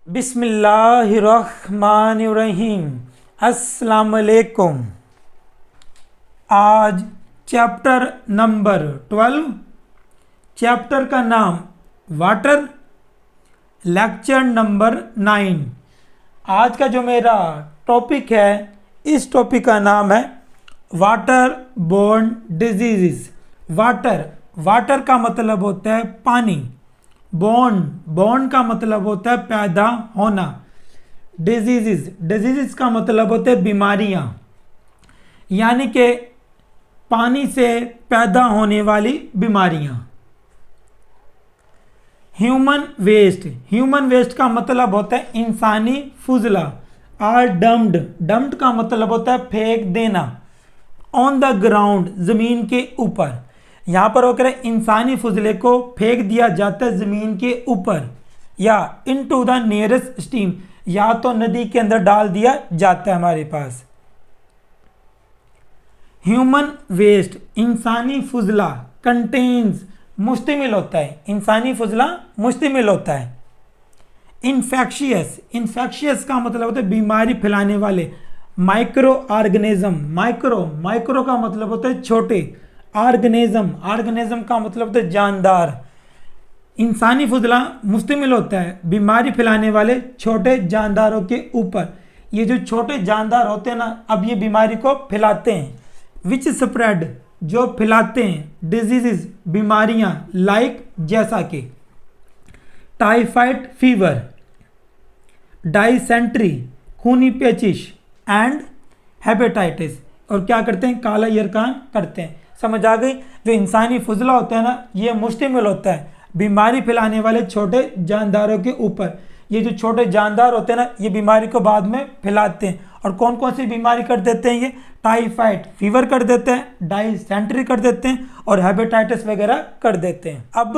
बिस्मिल्लाहिर्रहमानिर्रहीम। अस्सलामुअलैकुम। आज चैप्टर नंबर 12, चैप्टर का नाम वाटर, लेक्चर नंबर 9। आज का जो मेरा टॉपिक है, इस टॉपिक का नाम है वाटर बोर्न डिजीज़। वाटर का मतलब होता है पानी। बोर्न का मतलब होता है पैदा होना। डिजीज़ का मतलब होता है बीमारियां, यानी कि पानी से पैदा होने वाली बीमारियां। ह्यूमन वेस्ट का मतलब होता है इंसानी फुजला। आर डम्प्ड का मतलब होता है फेंक देना। ऑन द ग्राउंड, जमीन के ऊपर। यहाँ पर वो कह रहे इंसानी फुजले को फेंक दिया जाता है जमीन के ऊपर, या इनटू द नियरेस्ट स्ट्रीम, या तो नदी के अंदर डाल दिया जाता है हमारे पास। ह्यूमन वेस्ट, इंसानी फुजला, कंटेन्स, मुश्तमिल होता है। इंसानी फुजला मुश्तमिल होता है। इन्फेक्शियस का मतलब होता है बीमारी फैलाने वाले। माइक्रो ऑर्गेनिज्म, माइक्रो का मतलब होता है छोटे। ऑर्गेनिज्म का मतलब होता है जानदार। इंसानी फुजला मुश्तमिल होता है बीमारी फैलाने वाले छोटे जानदारों के ऊपर। ये जो छोटे जानदार होते हैं ना, अब ये बीमारी को फैलाते हैं। विच स्प्रेड, जो फैलाते हैं। डिजीजेस, बीमारियां। लाइक, जैसा कि टाइफाइड फीवर, डाइसेंट्री, खूनी पेचिश एंड हेपेटाइटिस। और क्या करते हैं? काला यरकान करते हैं। समझ आ गई? जो इंसानी फुजला होता है ना, ये मुश्तमिल होता है बीमारी फैलाने वाले छोटे जानदारों के ऊपर। ये जो छोटे जानदार होते हैं ना, ये बीमारी को बाद में फैलाते हैं। और कौन कौन सी बीमारी कर देते हैं? ये टाइफाइड फीवर कर देते हैं, डाइसेंट्री कर देते हैं, और हेपेटाइटिस वगैरह कर देते हैं। अब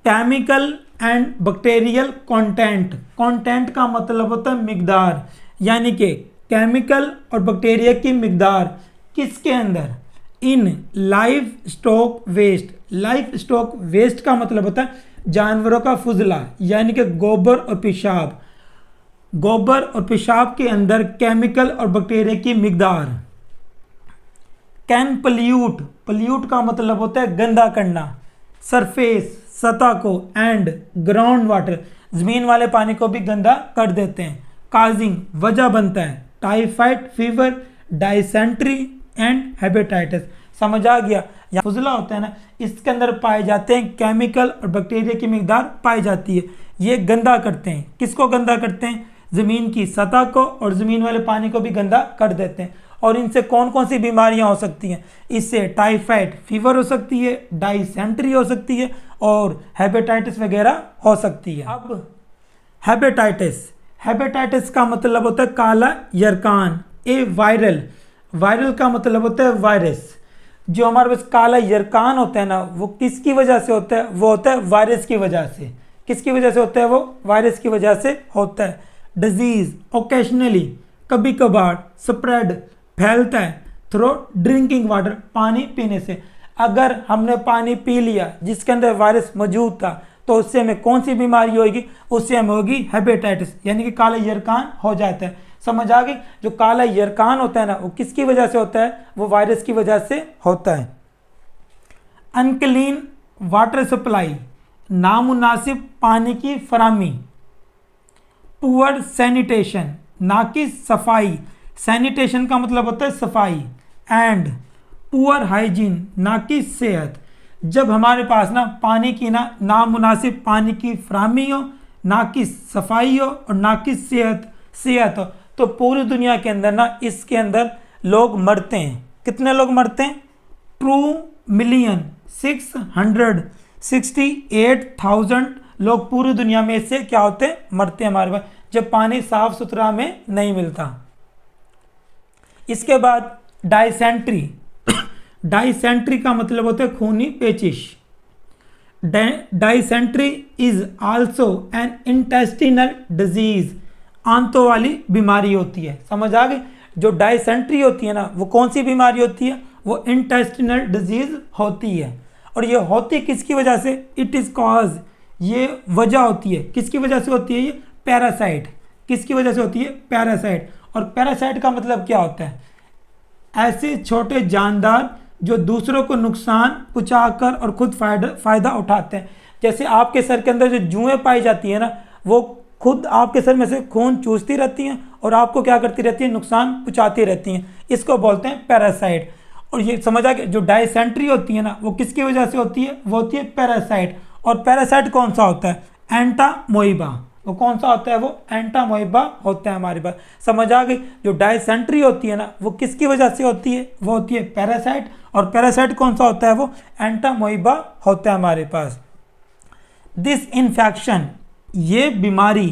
केमिकल एंड बैक्टीरियल कंटेंट का मतलब होता है मिकदार, यानी कि केमिकल और बैक्टीरिया की मिकदार किसके अंदर? इन लाइफ स्टॉक वेस्ट का मतलब होता है जानवरों का फुजला, यानी कि गोबर और पेशाब के अंदर केमिकल और बैक्टीरिया की मिकदार। कैन पल्यूट का मतलब होता है गंदा करना। सरफेस, सतह को, एंड ग्राउंड वाटर, जमीन वाले पानी को भी गंदा कर देते हैं। काजिंग, वजह बनता है। Typhoid fever, dysentery and hepatitis. समझ आ गया? या फुजला होता है ना, इसके अंदर पाए जाते हैं केमिकल और बैक्टीरिया की मिकदार पाई जाती है। ये गंदा करते हैं। किसको गंदा करते हैं? जमीन की सतह को, और जमीन वाले पानी को भी गंदा कर देते हैं। और इनसे कौन कौन सी बीमारियां हो सकती हैं? इससे टाइफाइड फीवर हो सकती है, डाइसेंट्री हो सकती है, और हेपेटाइटिस वगैरह हो सकती है। अब हेपेटाइटिस का मतलब होता है काला यरकान। वायरल का मतलब होता है वायरस। जो हमारे पास काला यरकान होता है ना, वो किसकी वजह से होता है? वो होता है वायरस की वजह से। किसकी वजह से होता है? वो वायरस की वजह से होता है। डिजीज, ओकेशनली, कभी कभार। स्प्रेड, फैलता है। थ्रू ड्रिंकिंग वाटर, पानी पीने से। अगर हमने पानी पी लिया जिसके अंदर वायरस मौजूद था, तो उससे हमें कौन सी बीमारी होगी? उससे हमें होगी हेपेटाइटिस, यानी कि काला यरकान हो जाता है। समझ आ गई? जो काला यरकान होता है ना, वो किसकी वजह से होता है? वो वायरस की वजह से होता है। अनक्लीन वाटर सप्लाई, नामुनासिब पानी की फराहमी। पुअर सैनिटेशन, ना कि सफाई। सैनिटेशन का मतलब होता है सफाई। एंड पुअर हाइजीन, ना कि सेहत। जब हमारे पास ना पानी की नामुनासिब पानी की फराहमी हो, ना कि सफाई हो, और ना कि सेहत हो, तो पूरी दुनिया के अंदर ना इसके अंदर लोग मरते हैं। कितने लोग मरते हैं? 2,668,000 लोग पूरी दुनिया में इससे क्या होते हैं? मरते हैं हमारे पास, जब पानी साफ सुथरा में नहीं मिलता। इसके बाद डाइसेंट्री का मतलब होता है खूनी पेचिश। Dysentery is also an intestinal disease, आंतों वाली बीमारी होती है। समझ आ गई? जो डाइसेंट्री होती है ना, वो कौन सी बीमारी होती है? वो इंटेस्टिनल डिजीज होती है। और ये होती किसकी वजह से? इट इज कॉज, ये वजह होती है। किसकी वजह से होती है? ये पैरासाइट। किसकी वजह से होती है? पैरासाइट। और पैरासाइट का मतलब क्या होता है? ऐसे छोटे जानदार जो दूसरों को नुकसान पहुंचाकर और खुद फायदा उठाते हैं। जैसे आपके सर के अंदर जो जुएं पाई जाती है ना, वो खुद आपके सर में से खून चूसती रहती हैं और आपको क्या करती रहती है? नुकसान पहुंचाती रहती हैं। इसको बोलते हैं पैरासाइट। और ये समझा कि जो डायसेंट्री होती है ना, वो किसकी वजह से होती है? वो होती है पैरासाइट। और पैरासाइट कौन सा होता है? एंटामोइबा। वो कौन सा होता है? वो एंटामोइबा होता है हमारे पास। समझ आ गई? जो डायसेंट्री होती है ना, वो किसकी वजह से होती है? वो होती है पैरासाइट। और पैरासाइट कौन सा होता है? वो एंटामोइबा होता है हमारे पास। दिस इन्फेक्शन, ये बीमारी,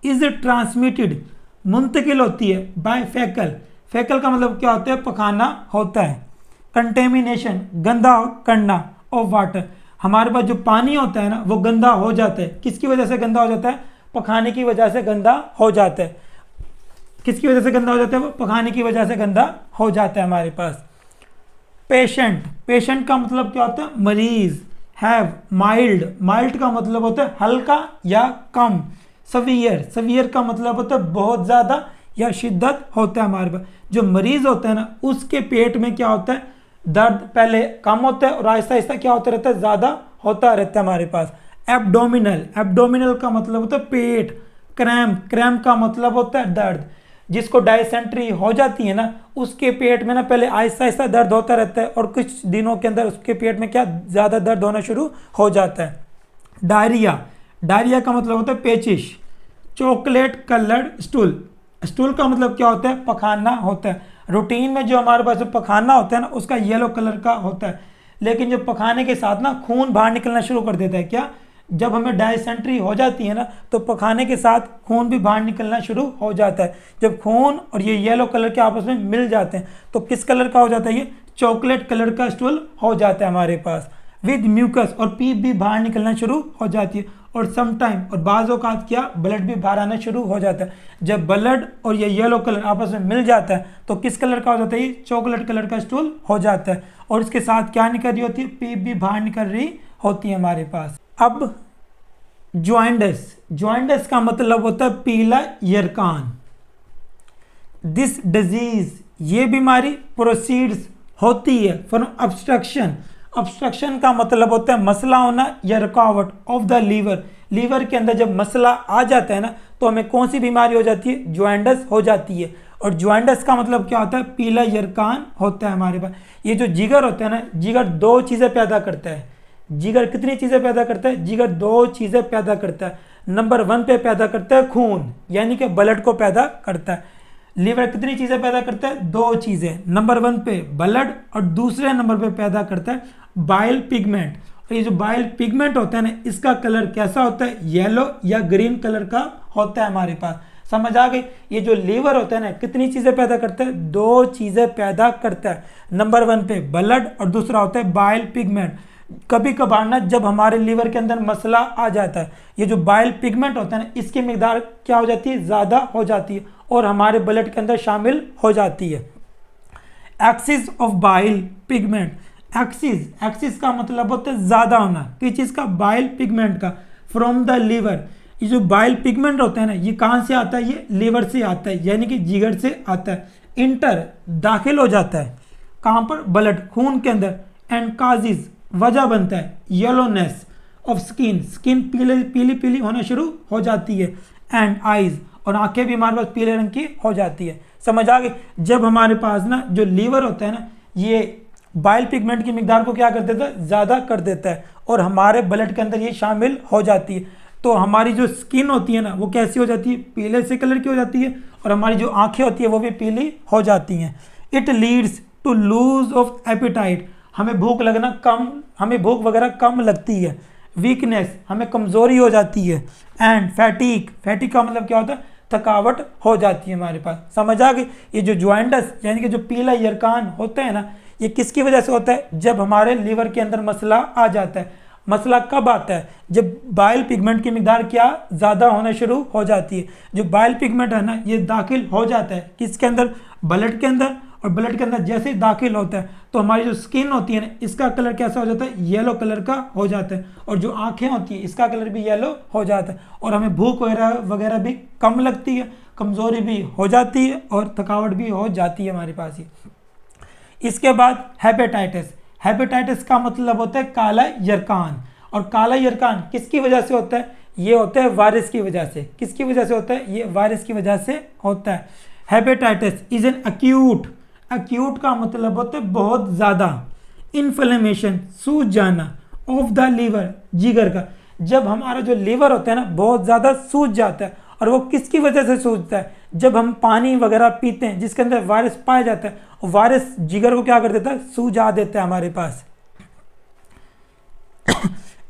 इज ट्रांसमिटेड, मुंतकिल होती है बाय फैकल। फैकल का मतलब क्या होता है? पखाना होता है। कंटेमिनेशन, गंदा करना, ऑफ वाटर, हमारे पास जो पानी होता है ना, वो गंदा हो जाता है। किसकी वजह से गंदा हो जाता है? पखाने की वजह से गंदा हो जाता है। किसकी वजह से गंदा हो जाता है? वो पखाने की वजह से गंदा हो जाता है हमारे पास। पेशेंट, पेशेंट का मतलब क्या होता है? मरीज। हैव, माइल्ड, माइल्ड का मतलब होता है हल्का या कम। सवियर, सवियर का मतलब होता है बहुत ज़्यादा या शिद्दत होता है हमारे पास। जो मरीज होता है ना, उसके पेट में क्या होता है? दर्द पहले कम होता है और आहिस्ता आहिस्ता क्या होता रहता है? ज़्यादा होता रहता है हमारे पास। एब्डोमिनल, एब्डोमिनल का मतलब होता है पेट। क्रैम्प, क्रैम्प का मतलब होता है दर्द। जिसको डायसेंट्री हो जाती है ना, उसके पेट में ना पहले आहिस्ता आहिस्ता दर्द होता रहता है और कुछ दिनों के अंदर उसके पेट में क्या ज़्यादा दर्द होना शुरू हो जाता है। डायरिया, डायरिया का मतलब होता है पेचिश। चॉकलेट कलर्ड स्टूल, स्टूल का मतलब क्या होता है? पखाना होता है। रूटीन में जो हमारे पास पखाना होता है ना, उसका येलो कलर का होता है। लेकिन जो पखाने के साथ ना खून बाहर निकलना शुरू कर देता है। क्या? जब हमें डायसेंट्री हो जाती है ना, तो पखाने के साथ खून भी बाहर निकलना शुरू हो जाता है। जब खून और ये येलो कलर के आपस में मिल जाते हैं तो किस कलर का हो जाता है? ये चॉकलेट कलर का स्टूल हो जाता है हमारे पास। विद म्यूकस, और पीप भी बाहर निकलना शुरू हो जाती है। और समटाइम, और बाज़ औक़ात क्या, ब्लड भी बाहर आना शुरू हो जाता है। जब ब्लड और ये येलो कलर आपस में मिल जाता है तो किस कलर का हो जाता है? ये चॉकलेट कलर का स्टूल हो जाता है। और इसके साथ क्या निकल रही होती है? पीप भी बाहर निकल रही होती है हमारे पास। अब ज्वाइंटस, ज्वाइंटस का मतलब होता है पीला यरकान। दिस डिजीज, ये बीमारी प्रोसीड्स होती है फ्रॉम ऑब्स्ट्रक्शन। ऑब्स्ट्रक्शन का मतलब होता है मसला होना या रुकावट ऑफ द लीवर। लीवर के अंदर जब मसला आ जाता है ना, तो हमें कौन सी बीमारी हो जाती है? ज्वाइंटस हो जाती है। और ज्वाइंटस का मतलब क्या होता है? पीला यरकान होता है हमारे पास। ये जो जिगर होता है ना, जिगर दो चीज़ें पैदा करता है। जिगर कितनी चीज़ें पैदा करता है? जिगर दो चीज़ें पैदा करता है। नंबर 1 पे पैदा करता है खून, यानी कि ब्लड को पैदा करता है। लीवर कितनी चीज़ें पैदा करता है? दो चीज़ें। नंबर 1 पे ब्लड और दूसरे नंबर पे पैदा करता है बाइल पिगमेंट। और ये जो बाइल पिगमेंट होता है ना, इसका कलर कैसा होता है? येलो या ग्रीन कलर का होता है हमारे पास। समझ आ गई? ये जो लीवर होता है ना, कितनी चीज़ें पैदा करता है? दो चीज़ें पैदा करता है। नंबर 1 पे ब्लड और दूसरा होता है बाइल पिगमेंट। कभी कभार ना जब हमारे लीवर के अंदर मसला आ जाता है, ये जो बाइल पिगमेंट होता है ना, इसकी मिकदार क्या हो जाती है? ज़्यादा हो जाती है और हमारे ब्लड के अंदर शामिल हो जाती है। Axis of bile pigment, axis, axis का मतलब होता है ज़्यादा होना। किस चीज़ का? बाइल पिगमेंट का। फ्रॉम द लीवर, ये जो बाइल पिगमेंट होता है ना, ये कहाँ से आता है? ये लीवर से आता है, यानी कि जिगर से आता है। इंटर, दाखिल हो जाता है। कहाँ पर? ब्लड, खून के अंदर। एंड काजिज, वजह बनता है येलोनेस ऑफ स्किन, स्किन पीली पीली पीली होना शुरू हो जाती है। एंड आइज, और आंखें भी हमारे पास पीले रंग की हो जाती है। समझ आ गई? जब हमारे पास ना जो लीवर होता है ना, ये बाइल पिगमेंट की मिकदार को क्या कर देता है? ज़्यादा कर देता है और हमारे ब्लड के अंदर ये शामिल हो जाती है। तो हमारी जो स्किन होती है ना, वो कैसी हो जाती है? पीले से कलर की हो जाती है और हमारी जो आंखें होती है वो भी पीली हो जाती हैं। It leads to lose of appetite, हमें भूख लगना कम, हमें भूख वगैरह कम लगती है। वीकनेस, हमें कमज़ोरी हो जाती है। एंड फैटिक, फैटिक का मतलब क्या होता है? थकावट हो जाती है हमारे पास। समझ आ गई? ये जो ज्वाइंटस यानी कि जो पीला यरकान होता है ना, ये किसकी वजह से होता है? जब हमारे लीवर के अंदर मसला आ जाता है। मसला कब आता है? जब बाइल पिगमेंट की मिकदार क्या ज़्यादा होना शुरू हो जाती है। जो बाइल पिगमेंट है ना, ये दाखिल हो जाता है किसके अंदर? ब्लड के अंदर। और ब्लड के अंदर जैसे ही दाखिल होता है तो हमारी जो स्किन होती है ना, इसका कलर कैसा हो जाता है, येलो कलर का हो जाता है, और जो आंखें होती है इसका कलर भी येलो हो जाता है, और हमें भूख वगैरह वगैरह भी कम लगती है, कमज़ोरी भी हो जाती है और थकावट भी हो जाती है हमारे पास ही। इसके बाद हेपेटाइटिस। हेपेटाइटिस का मतलब होता है काला यरकान, और काला यरकान किसकी वजह से होता है, ये होता है वायरस की वजह से। किसकी वजह से होता है, ये वायरस की वजह से होता है। Hepatitis is an acute, acute का मतलब होता है बहुत ज़्यादा, इन्फ्लेमेशन सूज जाना ऑफ द लीवर, जिगर का। जब हमारा जो लीवर होता है ना बहुत ज़्यादा सूज जाता है, और वो किसकी वजह से सूजता है, जब हम पानी वगैरह पीते हैं जिसके अंदर वायरस पाया जाता है, वायरस जिगर को क्या कर देता है, सूजा देता है हमारे पास।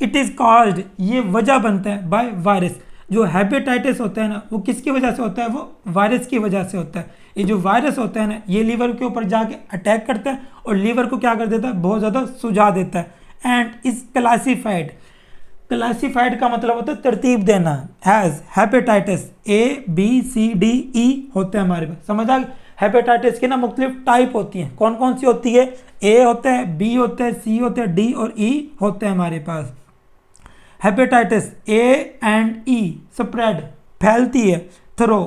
इट इज़ कॉज्ड, ये वजह बनता है बाय वायरस। जो हेपेटाइटिस होता है ना वो किसकी वजह से होता है, वो वायरस की वजह से होता है। ये जो वायरस होता है ना ये लीवर के ऊपर जाके अटैक करता है और लीवर को क्या कर देता है, बहुत ज़्यादा सुझा देता है। एंड इज क्लासिफाइड, क्लासिफाइड का मतलब होता है तरतीब देना, has hepatitis A B C D E होते हैं हमारे पास। समझ आ गया। हेपेटाइटिस की ना मुख्तलिफ टाइप होती हैं, कौन कौन सी होती है, A होता है, B होता है, C होता है, D और E होते हैं हमारे पास। Hepatitis A and E spread, फैलती है थ्रो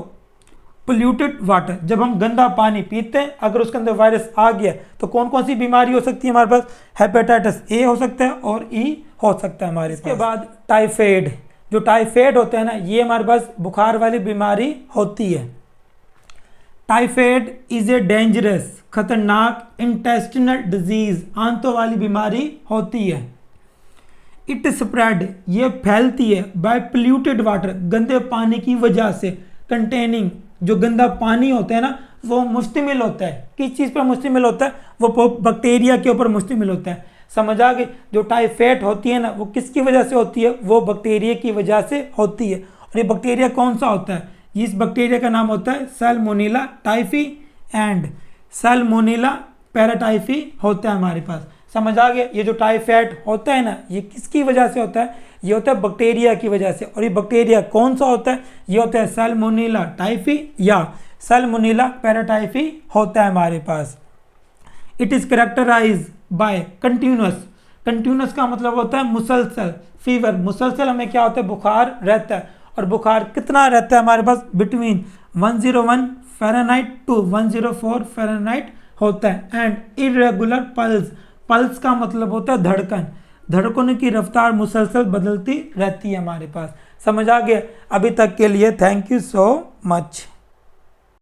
पोल्यूटेड वाटर, जब हम गंदा पानी पीते हैं अगर उसके अंदर वायरस आ गया तो कौन कौन सी बीमारी हो सकती है हमारे पास, हेपेटाइटिस A हो सकता है और E हो सकता है हमारे पास। इसके बाद टाइफाइड, जो टाइफाइड होता है ना ये हमारे पास बुखार वाली बीमारी होती है। टाइफाइड इज ए डेंजरस, खतरनाक इंटेस्टिनल डिजीज, आंतों वाली बीमारी होती है। इट स्प्रेड, ये फैलती है बाय पोल्यूटेड वाटर, गंदे पानी की वजह से। कंटेनिंग, जो गंदा पानी होता है ना वो मुश्तमिल होता है, किस चीज़ पर मुश्तमिल होता है, वो बैक्टीरिया के ऊपर मुश्तमिल होता है। समझ आ गई। जो टाइफाइड होती है ना वो किसकी वजह से होती है, वो बैक्टीरिया की वजह से होती है। और ये बैक्टीरिया कौन सा होता है, इस बैक्टीरिया का नाम होता है salmonella typhi and Salmonella paratyphi होता है हमारे पास। समझ आ गया। ये जो टाइफाइड होता है ना ये किसकी वजह से होता है, ये होता है बैक्टीरिया की वजह से। और ये बैक्टीरिया कौन सा होता है, ये होता है सैल्मोनेला टाइफी या सैल्मोनेला पैराटाइफी होता है हमारे पास। It is characterise by continuous, continuous का मतलब होता है मुसलसल, फीवर, मुसलसल हमें क्या होता है, बुखार रहता है। और बुखार कितना रहता है हमारे पास, बिटवीन 101 फ़ारेनहाइट टू 104 फ़ारेनहाइट होता है। एंड इरेगुलर पल्स, पल्स का मतलब होता है धड़कन, धड़कनों की रफ्तार मुसलसल बदलती रहती है हमारे पास। समझ आ गया। अभी तक के लिए थैंक यू सो मच।